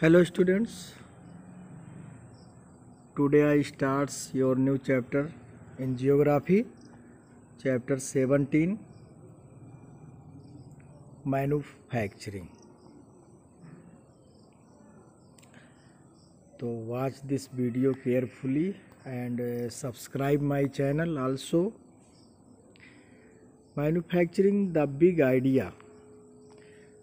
Hello students, today I starts your new chapter in geography, chapter 17, manufacturing. So watch this video carefully and subscribe my channel also. Manufacturing the big idea.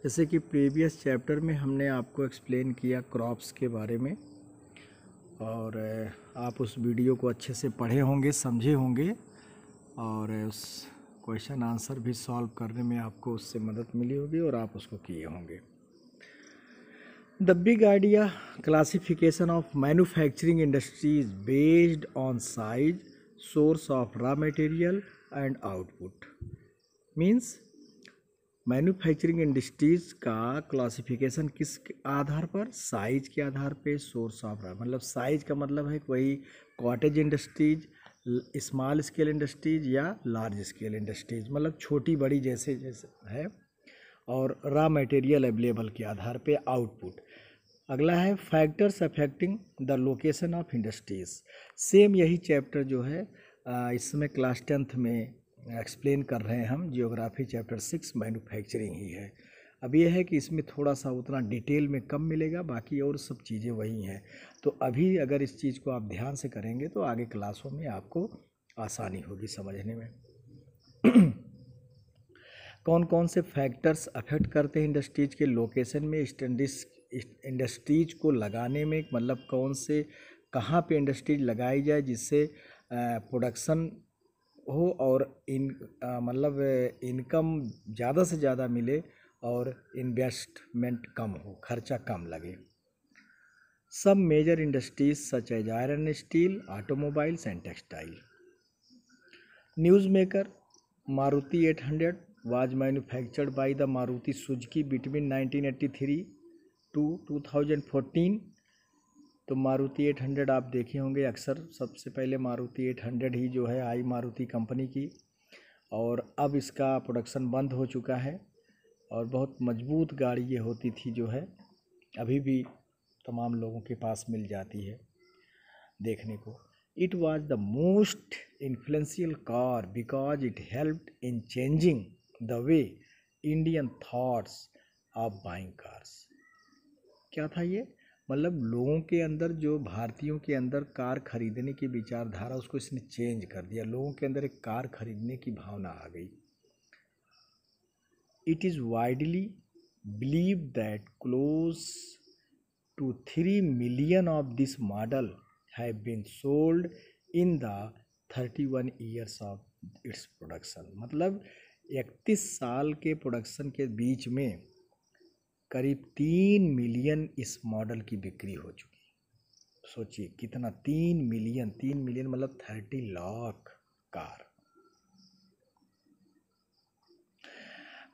जैसे कि previous chapter में हमने आपको explain किया crops के बारे में और आप उस वीडियो को अच्छे से पढ़े होंगे, समझे होंगे और उस क्वेश्चन आंसर भी सॉल्व करने में आपको उससे मदद मिली होगी और आप उसको किए होंगे। The big idea classification of manufacturing industries based on size, source of raw material and output. Means manufacturing industries का क्लासिफिकेशन किस आधार पर? साइज के आधार पे, सोर्स ऑफ रहा मतलब साइज का मतलब है वही cottage industries, small scale industries या लार्ज स्केल इंडस्ट्रीज, मतलब छोटी बड़ी जैसे जैसे है, और रॉ मटेरियल अवेलेबल के आधार पे आउटपुट। अगला है factors affecting the location of industries. Same यही चैप्टर जो है इसमें क्लास 10th में एक्सप्लेन कर रहे हैं हम, जियोग्राफी चैप्टर 6 मैन्युफैक्चरिंग ही है। अब ये है कि इसमें थोड़ा सा उतना डिटेल में कम मिलेगा, बाकी और सब चीज़ें वही हैं। तो अभी अगर इस चीज़ को आप ध्यान से करेंगे तो आगे क्लासों में आपको आसानी होगी समझने में। कौन कौन से फैक्टर्स अफेक्ट करते हैं इंडस्ट्रीज के लोकेशन में, इंडस्ट्रीज को लगाने में, मतलब कौन से कहाँ पे इंडस्ट्रीज लगाई जाए जिससे प्रोडक्शन हो और मतलब इनकम ज़्यादा से ज़्यादा मिले और इन्वेस्टमेंट कम हो, खर्चा कम लगे। सब major industries such as iron steel, automobiles and textile. News maker Maruti 800 was manufactured by the Maruti Suzuki between 1983 to 2014। तो मारुति 800 आप देखे होंगे अक्सर, सबसे पहले मारुति 800 ही जो है आई मारुति कंपनी की, और अब इसका प्रोडक्शन बंद हो चुका है और बहुत मजबूत गाड़ी ये होती थी जो है अभी भी तमाम लोगों के पास मिल जाती है देखने को। It was the most influential car because it helped in changing the way Indian thoughts of buying cars. क्या था ये? मतलब लोगों के अंदर, जो भारतीयों के अंदर कार खरीदने की विचारधारा, उसको इसने चेंज कर दिया। लोगों के अंदर एक कार खरीदने की भावना आ गई। It is widely believe that close to 3 million of this model have been sold in the 31 years of its production. मतलब 31 साल के प्रोडक्शन के बीच में करीब 3 मिलियन इस मॉडल की बिक्री हो चुकी। सोचिए कितना, 3 मिलियन, 3 मिलियन मतलब 30 lakh car.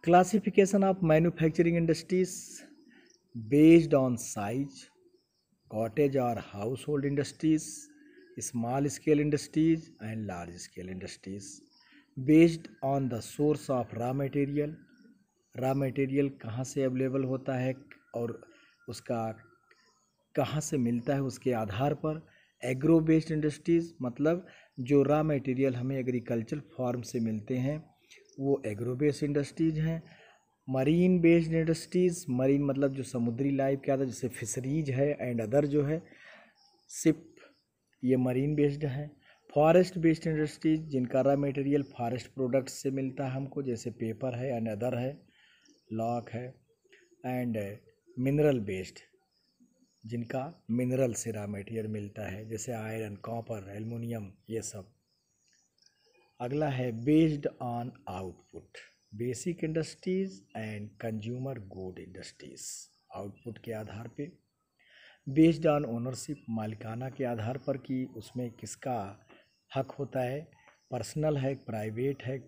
Classification of manufacturing industries based on size, cottage और household industries, small scale industries and large scale industries. Based on the source of raw material, raw material कहाँ से अवेलेबल होता है और उसका कहाँ से मिलता है उसके आधार पर। एग्रो बेस्ड इंडस्ट्रीज़ मतलब जो रॉ मटेरियल हमें एग्रीकल्चर फार्म से मिलते हैं वो एग्रो बेस्ड इंडस्ट्रीज हैं। मरीन बेस्ड इंडस्ट्रीज़, मरीन मतलब जो समुद्री लाइफ के आता है, जैसे फिशरीज है एंड अदर जो है शिप, ये मरीन बेस्ड है। फॉरेस्ट बेस्ड इंडस्ट्रीज जिनका रॉ मटेरियल फॉरेस्ट प्रोडक्ट्स से मिलता है हमको, जैसे पेपर है एंड अदर है, लॉक है। एंड मिनरल बेस्ड जिनका मिनरल से रॉ मटेरियल मिलता है, जैसे आयरन, कॉपर, एल्युमिनियम, ये सब। अगला है based on output, basic industries and consumer good industries. Output के आधार पे। बेस्ड ऑन ओनरशिप, मालिकाना के आधार पर कि उसमें किसका हक होता है, पर्सनल है, प्राइवेट है,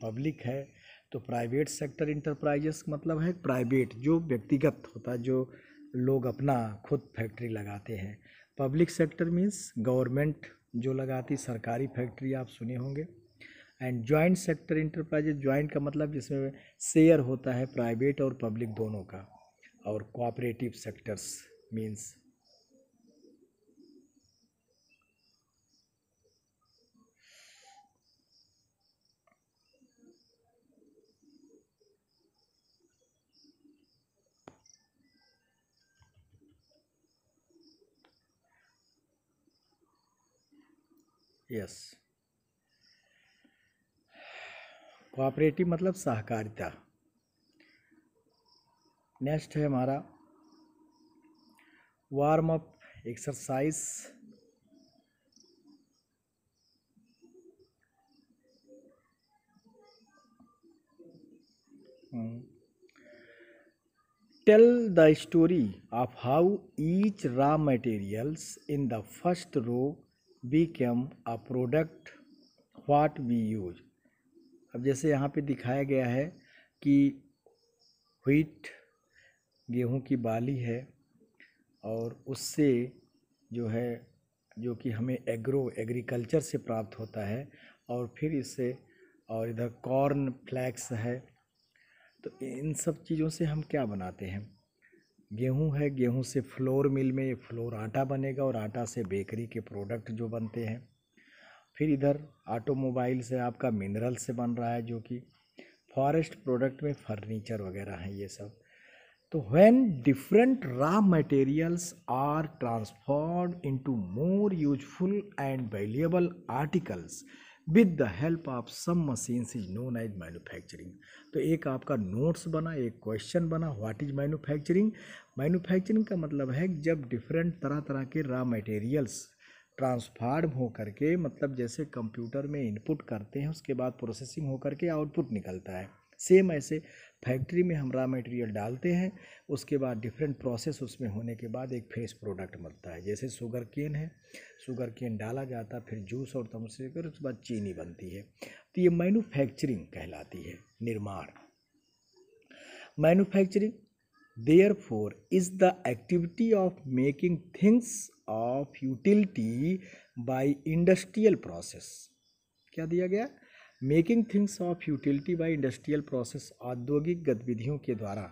पब्लिक है। तो प्राइवेट सेक्टर इंटरप्राइजेस मतलब है प्राइवेट, जो व्यक्तिगत होता है, जो लोग अपना खुद फैक्ट्री लगाते हैं। पब्लिक सेक्टर मीन्स गवर्नमेंट जो लगाती, सरकारी फैक्ट्री आप सुने होंगे। And joint sector enterprises, joint का मतलब जिसमें शेयर होता है प्राइवेट और पब्लिक दोनों का। और cooperative sectors means yes, cooperative मतलब सहकारिता। नेक्स्ट है हमारा warm up exercise. Tell the story of how each raw materials in the first row become a product what we use। अब जैसे यहाँ पे दिखाया गया है कि व्हीट गेहूं की बाली है और उससे जो है जो कि हमें एग्रीकल्चर से प्राप्त होता है और फिर इससे और इधर कॉर्न फ्लैक्स है। तो इन सब चीज़ों से हम क्या बनाते हैं, गेहूं है, गेहूं से फ्लोर मिल में फ्लोर आटा बनेगा और आटा से बेकरी के प्रोडक्ट जो बनते हैं। फिर इधर ऑटोमोबाइल से आपका मिनरल से बन रहा है जो कि फॉरेस्ट प्रोडक्ट में फर्नीचर वगैरह हैं ये सब। तो when different raw materials are transformed into more useful and valuable articles with the help of some machines is known as manufacturing. तो एक आपका नोट्स बना, एक क्वेश्चन बना, व्हाट इज मैन्युफैक्चरिंग। मैन्युफैक्चरिंग का मतलब है जब डिफरेंट तरह तरह के रॉ मटेरियल्स ट्रांसफॉर्म हो करके, मतलब जैसे कंप्यूटर में इनपुट करते हैं उसके बाद प्रोसेसिंग हो करके आउटपुट निकलता है, सेम ऐसे फैक्ट्री में हम रॉ मटेरियल डालते हैं, उसके बाद डिफरेंट प्रोसेस उसमें होने के बाद एक फेस प्रोडक्ट बनता है। जैसे शुगर केन है, शुगर केन डाला जाता है, फिर जूस और तब से फिर उसके बाद चीनी बनती है। तो ये मैन्युफैक्चरिंग कहलाती है, निर्माण। Manufacturing therefore is the activity of making things of utility by industrial process। क्या दिया गया, making things of utility by industrial process, औद्योगिक गतिविधियों के द्वारा।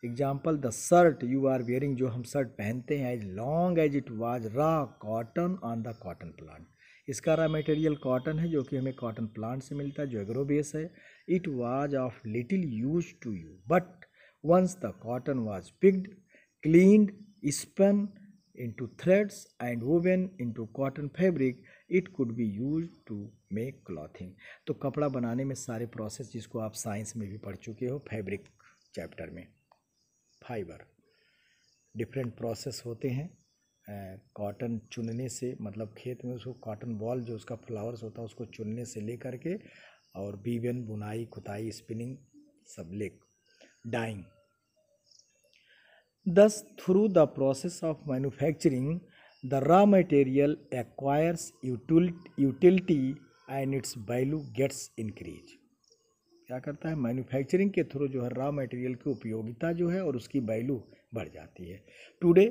Example the shirt you are wearing, जो हम शर्ट पहनते हैं, as long as it was raw cotton on the cotton plant. इसका रॉ मटेरियल कॉटन है जो कि हमें कॉटन प्लांट से मिलता है जो एग्रो बेस है। It was of little use to you but once the cotton was picked, cleaned, spun into threads and woven into cotton fabric, it could be used to make clothing। तो कपड़ा बनाने में सारे process जिसको आप science में भी पढ़ चुके हो, फैब्रिक चैप्टर में, फाइबर डिफरेंट प्रोसेस होते हैं। कॉटन चुनने से, मतलब खेत में उसको कॉटन बॉल जो उसका फ्लावर्स होता है उसको चुनने से ले करके और बीवन, बुनाई, खुदाई, स्पिनिंग सब ले, dying. Thus, through the process of manufacturing, the raw material acquires utility and its value gets increased। क्या करता है, मैन्युफैक्चरिंग के थ्रू जो है रॉ मटेरियल की उपयोगिता जो है और उसकी वैल्यू बढ़ जाती है। Today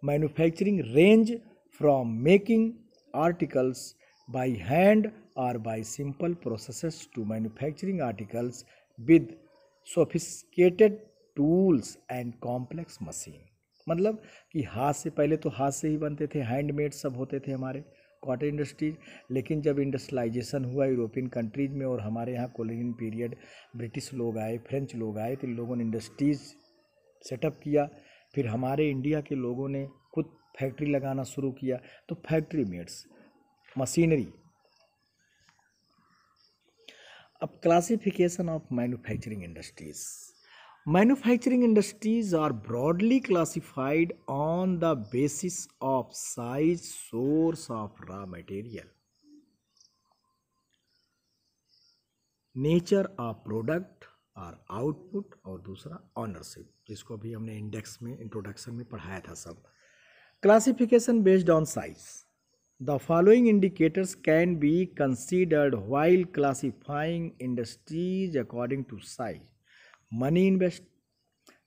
manufacturing range from making articles by hand और by simple processes to manufacturing articles with sophisticated tools and complex machine. मतलब कि हाथ से, पहले तो हाथ से ही बनते थे, हैंडमेड सब होते थे हमारे कॉटन इंडस्ट्रीज। लेकिन जब इंडस्ट्रियलाइजेशन हुआ यूरोपियन कंट्रीज में और हमारे यहाँ कॉलोनियल पीरियड, ब्रिटिश लोग आए, फ्रेंच लोग आए, तो इन लोगों ने इंडस्ट्रीज सेटअप किया। फिर हमारे इंडिया के लोगों ने खुद फैक्ट्री लगाना शुरू किया, तो फैक्ट्री मेड्स मशीनरी। अब classification of manufacturing industries. Manufacturing industries are broadly classified on the basis of size, source of raw material, nature of product और आउटपुट, और दूसरा ऑनरशिप, जिसको भी हमने इंडेक्स में इंट्रोडक्शन में पढ़ाया था सब। Classification based on size. The following indicators can be considered while classifying industries according to size. Money invest,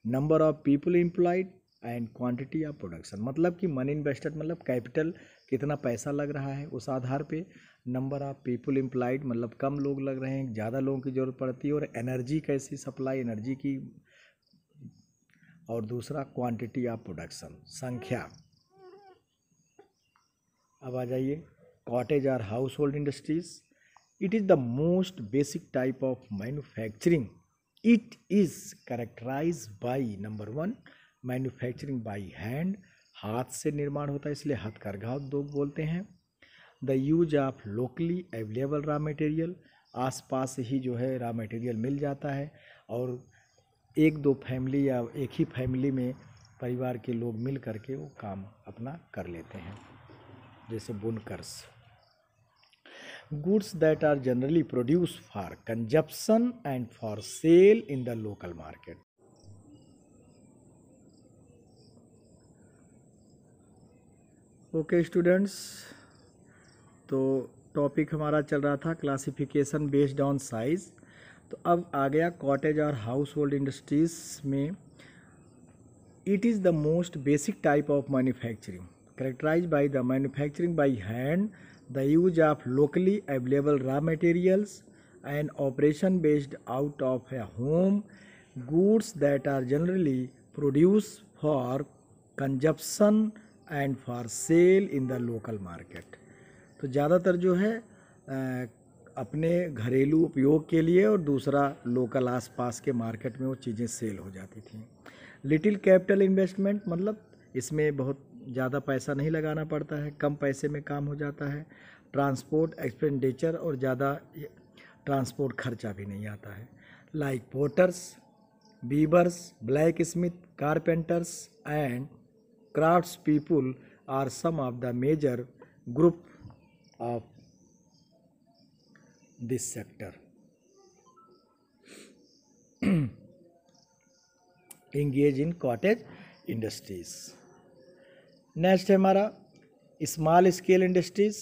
number of people employed and quantity of production. मतलब कि मनी इन्वेस्टेड मतलब कैपिटल, कितना पैसा लग रहा है उस आधार पे। नंबर ऑफ पीपल एम्प्लॉयड मतलब कम लोग लग रहे हैं, ज़्यादा लोगों की ज़रूरत पड़ती है। और एनर्जी कैसी सप्लाई, एनर्जी की और दूसरा क्वांटिटी ऑफ प्रोडक्शन, संख्या। अब आ जाइए कॉटेज और household industries. It is the most basic type of manufacturing. It is characterise by number 1 manufacturing by hand, हाथ से निर्माण होता है इसलिए हथकरघा उद्योग बोलते हैं। The use of locally available raw material, आसपास ही जो है रॉ मटेरियल मिल जाता है और एक दो फैमिली या एक ही फैमिली में परिवार के लोग मिल करके वो काम अपना कर लेते हैं, जैसे बुनकर्स। Goods that are generally produce for consumption and for sale in the local market. Okay students, तो टॉपिक हमारा चल रहा था क्लासिफिकेशन बेस्ड ऑन साइज। तो अब आ गया कॉटेज और हाउस होल्ड इंडस्ट्रीज में। It is the most basic type of manufacturing characterized by the manufacturing by hand, the use of locally available raw materials, and operation based out of a home, goods that are generally produced for consumption and for sale in the local market। तो ज़्यादातर जो है अपने घरेलू उपयोग के लिए और दूसरा लोकल आसपास के मार्केट में वो चीज़ें सेल हो जाती थी। लिटिल कैपिटल इन्वेस्टमेंट मतलब इसमें बहुत ज़्यादा पैसा नहीं लगाना पड़ता है, कम पैसे में काम हो जाता है। ट्रांसपोर्ट एक्सपेंडिचर और ज़्यादा ट्रांसपोर्ट खर्चा भी नहीं आता है। Like porters, weavers, blacksmith, carpenters and crafts people are some of the major group of this sector. engage in cottage industries। Next है हमारा small scale industries.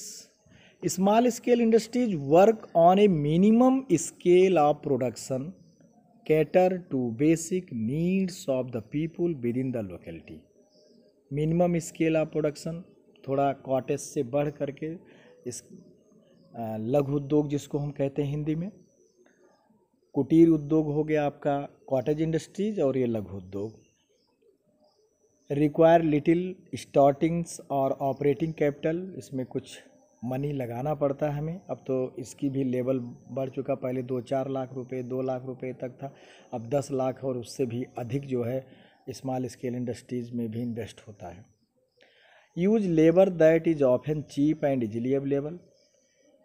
Small scale industries work on a minimum scale of production, cater to basic needs of the people within the locality. Minimum scale of production, थोड़ा cottage से बढ़ करके इस लघु उद्योग जिसको हम कहते हैं हिंदी में। कुटीर उद्योग हो गया आपका कॉटेज इंडस्ट्रीज और ये लघु उद्योग। रिक्वायर लिटिल स्टार्टिंग्स और ऑपरेटिंग कैपिटल, इसमें कुछ मनी लगाना पड़ता है हमें। अब तो इसकी भी लेवल बढ़ चुका, पहले 2-4 लाख रुपए 2 लाख रुपए तक था, अब 10 लाख और उससे भी अधिक जो है स्मॉल स्केल इंडस्ट्रीज़ में भी इन्वेस्ट होता है। Use labour that is often cheap and easily available,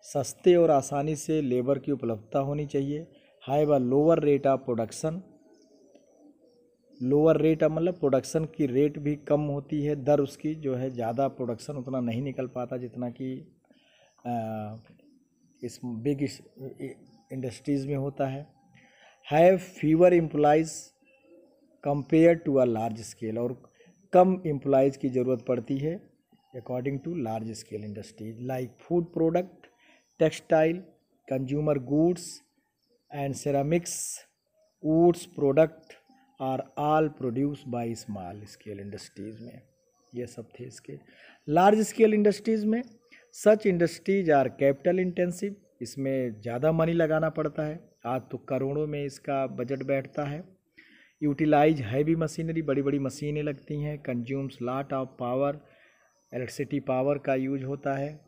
सस्ते और आसानी से लेबर की उपलब्धता होनी चाहिए। Have a lower rate of production, lower rate मतलब प्रोडक्शन की रेट भी कम होती है, दर उसकी जो है ज़्यादा प्रोडक्शन उतना नहीं निकल पाता जितना कि इस बिग इंडस्ट्रीज़ में होता है। Have fewer employees compare to a large scale, और कम एम्प्लॉइज़ की ज़रूरत पड़ती है according to large scale industries. Like food product, textile, consumer goods and ceramics, woods product are all produce by small scale industries में। ये सब थे इसके। लार्ज स्केल इंडस्ट्रीज़ में such industries are capital intensive, इसमें ज़्यादा मनी लगाना पड़ता है, आज तो करोड़ों में इसका बजट बैठता है। यूटिलाइज हैवी मशीनरी, बड़ी बड़ी मशीनें लगती हैं। Consumes lot of power, electricity power का यूज होता है।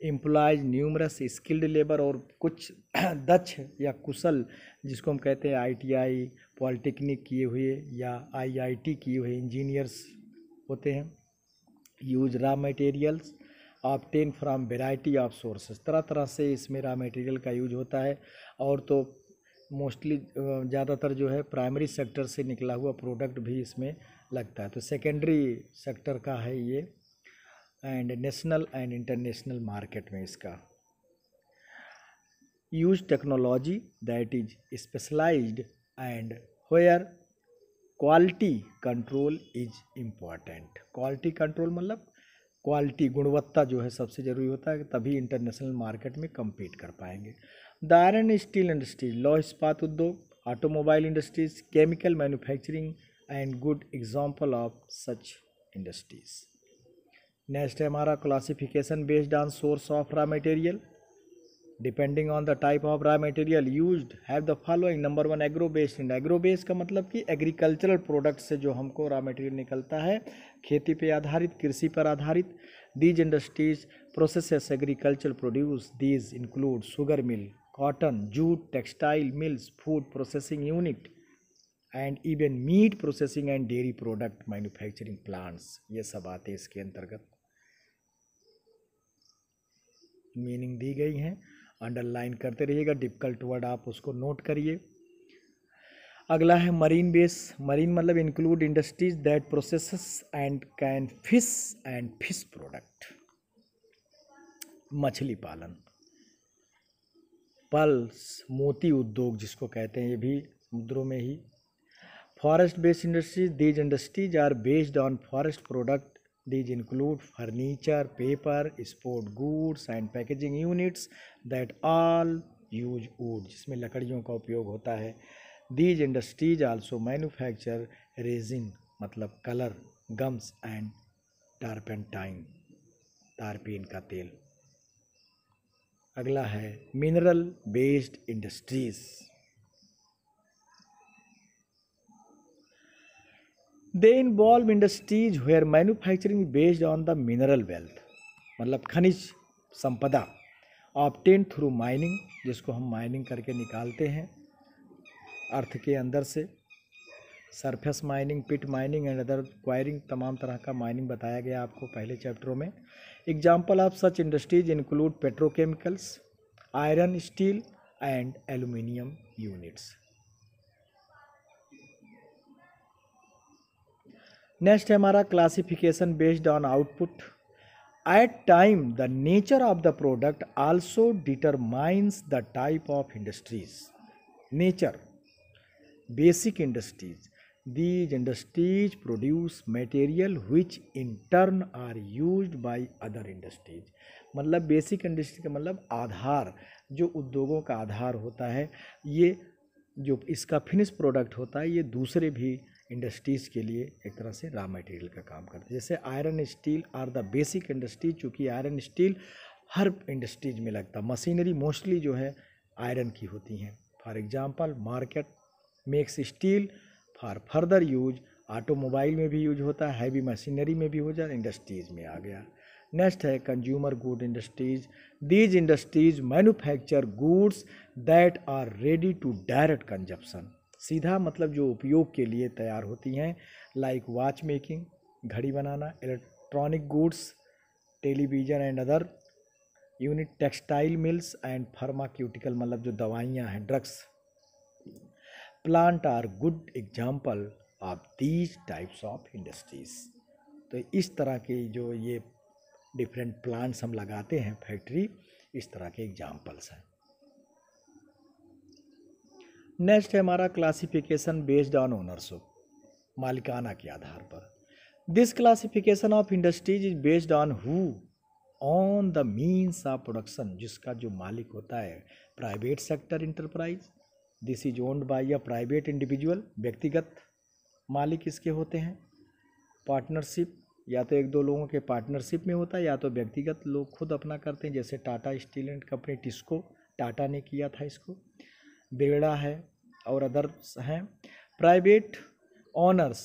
एम्प्लॉयज न्यूमरस स्किल्ड लेबर, और कुछ दक्ष या कुशल जिसको हम कहते हैं ITI पॉलिटेक्निक किए हुए या IIT किए हुए इंजीनियर्स होते हैं। Use raw materials obtain from variety of sources, तरह तरह से इसमें रॉ मटेरियल का यूज होता है। और तो मोस्टली ज़्यादातर जो है प्राइमरी सेक्टर से निकला हुआ प्रोडक्ट भी इसमें लगता है, तो सेकेंडरी सेक्टर का है ये, and national and international market में इसका। Use technology that is specialised and where quality control is important. Quality control मतलब क्वालिटी, गुणवत्ता जो है सबसे ज़रूरी होता है, तभी इंटरनेशनल मार्केट में कम्पीट कर पाएंगे। द आयरन स्टील इंडस्ट्रीज, लौह इस्पात उद्योग, automobile industries, chemical manufacturing and good example of such industries. Next है हमारा classification based on source of raw material. Depending on the type of raw material used have the following. Number 1 agro based. Agro based का मतलब कि agricultural product से जो हमको raw material निकलता है, खेती पे आधारित, कृषि पर आधारित। These industries processes agriculture produce. These include sugar mill, cotton, jute, textile mills, food processing unit and even meat processing and dairy product manufacturing plants, ये सब आते हैं इसके अंतर्गत। मीनिंग दी गई हैं, अंडरलाइन करते रहिएगा, डिफिकल्ट वर्ड आप उसको नोट करिए। अगला है मरीन बेस। मरीन मतलब include industries that processes and can fish product. मछली पालन, पल्स, मोती उद्योग जिसको कहते हैं, ये भी समुद्रों में ही। Forest based industries, these industries are based on forest product. These include furniture, paper, sport goods and packaging units that all use wood, जिसमें लकड़ियों का उपयोग होता है। These industries also manufacture resin मतलब कलर, gums and turpentine, तारपीन का तेल। अगला है mineral based industries. They involve industries where manufacturing is based on the mineral wealth, मतलब खनिज संपदा, obtained through mining, जिसको हम माइनिंग करके निकालते हैं अर्थ के अंदर से। Surface mining, pit mining and other quarrying, तमाम तरह का माइनिंग बताया गया आपको पहले चैप्टरों में। Example of such industries include petrochemicals, iron, steel and aluminium units. Next है हमारा classification based on output. At time the nature of the product also determines the type of industries. Nature, basic industries, these industries produce material which in turn are used by other industries. मतलब basic industry का मतलब आधार, जो उद्योगों का आधार होता है, ये जो इसका फिनिश प्रोडक्ट होता है, ये दूसरे भी इंडस्ट्रीज़ के लिए एक तरह से रॉ मटेरियल का काम करते हैं। जैसे iron steel are the basic industry, चूँकि आयरन स्टील हर इंडस्ट्रीज में लगता, मशीनरी मोस्टली जो है आयरन की होती हैं। For example market makes steel for further use, automobile में भी यूज होता है, हैवी मशीनरी में भी हो जाए, इंडस्ट्रीज़ में आ गया। नेक्स्ट है consumer good industries. These industries manufacture goods that are ready to direct consumption. सीधा मतलब जो उपयोग के लिए तैयार होती हैं, लाइक वॉच मेकिंग, घड़ी बनाना, electronic goods, television and other unit, textile mills and pharmaceutical मतलब जो दवाइयाँ हैं, drugs. Plant are good example of these types of industries. तो इस तरह के जो ये डिफरेंट प्लांट्स हम लगाते हैं फैक्ट्री, इस तरह के एग्जाम्पल्स हैं। नेक्स्ट है हमारा क्लासिफिकेशन बेस्ड ऑन ओनरशिप, मालिकाना के आधार पर। This classification of industries is based on who on the means of production, जिसका जो मालिक होता है private sector enterprise. This is owned bye a private individual, व्यक्तिगत मालिक इसके होते हैं। पार्टनरशिप, या तो एक दो लोगों के पार्टनरशिप में होता है, या तो व्यक्तिगत लोग खुद अपना करते हैं, जैसे Tata steel and company, TISCO, Tata ने किया था इसको, बिरला है और अदर्स हैं। Private owners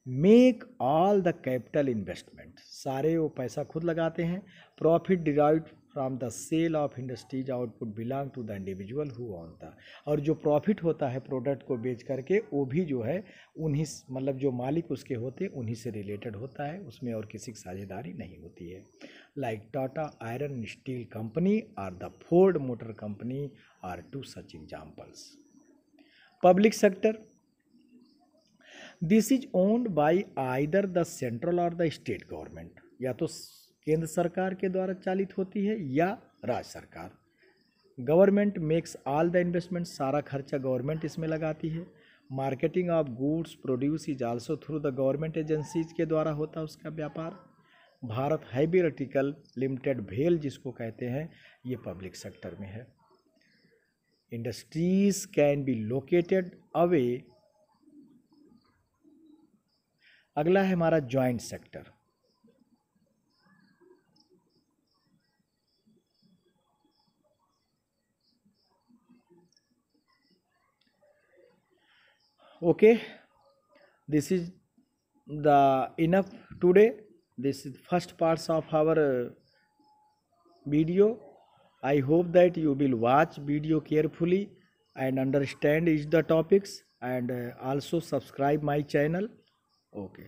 make all the capital investment, सारे वो पैसा खुद लगाते हैं। Profit derived from the sale of industries output belong to the individual who own the, और जो प्रॉफिट होता है प्रोडक्ट को बेच करके, वो भी जो है उन्हीं मतलब जो मालिक उसके होते हैं उन्हीं से रिलेटेड होता है, उसमें और किसी की साझेदारी नहीं होती है। Like Tata iron steel company और the Ford motor company are two such examples. Public sector, this is owned by either the central और द स्टेट गवर्नमेंट, या तो केंद्र सरकार के द्वारा चालित होती है या राज्य सरकार। Government makes all the investment, सारा खर्चा गवर्नमेंट इसमें लगाती है। Marketing of goods produce is also through the government agencies के द्वारा होता है उसका व्यापार। भारत हैवी आर्टिकल लिमिटेड भेल जिसको कहते हैं, ये पब्लिक सेक्टर में है। Industries can be located away. अगला है हमारा joint sector. Okay, this is the enough today. This is first parts of our video. I hope that you will watch video carefully and understand each the topics, and also subscribe my channel. Okay.